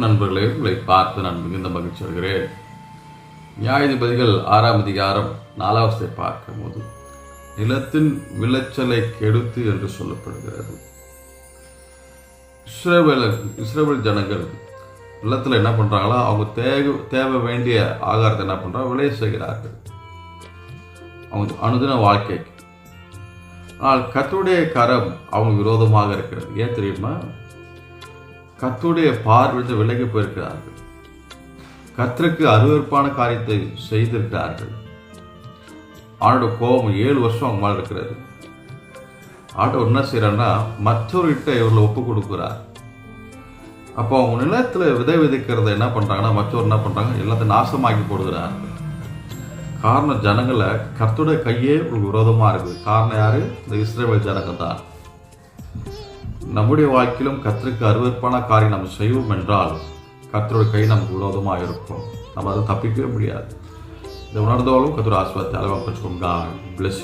நண்பர்களே, உங்களை பார்த்து நான் மிகுந்த மகிழ்ச்சி அடைகிறேன். நியாயாதிபதிகள் 6ஆம் அதிகாரம் 4வது வசனத்தை பார்க்கும்போது நிலத்தின் விளைச்சலை கெடுத்து என்று சொல்லப்படுகிறது. இஸ்ரவேல் ஜனங்கள் நிலத்தில் என்ன பண்ணுறாங்களோ அவங்க தேவை வேண்டிய ஆகாரத்தை என்ன பண்ணுறாங்க, விளைய செய்கிறார்கள் அவங்க அனுதின வாழ்க்கைக்கு. ஆனால் கர்த்தருடைய கரம் அவங்க விரோதமாக இருக்கிறது. ஏன் தெரியுமா? கர்த்தருடைய பார்வையிலிருந்து விலகி போயிருக்கிறார்கள். கர்த்தருக்கு அருவருப்பான காரியத்தை செய்திருக்கிறார்கள். அவனோட கோபம் 7 வருஷம் அவங்க மேலே இருக்கிறது. ஆண்டவர் என்ன செய்யறான்னா, மற்றவர்கிட்ட இவர்களை ஒப்பு கொடுக்குறார். அப்போ அவங்க நிலத்தில் விதை விதைக்கிறத என்ன பண்ணுறாங்கன்னா, மற்றவர் என்ன பண்ணுறாங்க, எல்லாத்தையும் நாசமாக்கி போடுகிறார்கள். காரணம், ஜனங்களை கர்த்தருடைய கையே ஒரு விரோதமாக இருக்குது. காரணம் யாரு? இந்த இஸ்ரவேல் ஜனங்கள் தான். நம்முடைய வாழ்க்கையிலும் கர்த்தருக்கு அருவருப்பான காரியம் நம்ம செய்வோம் என்றால் கர்த்தருடைய கை நமக்கு விரோதமாக இருக்கும். நம்ம அதை தப்பிக்கவே முடியாது. இதை உணர்ந்தவளும் கர்த்தர் ஆசீர்வாதத்தை அளவாக பெற்றுக்கொண்டு bless you.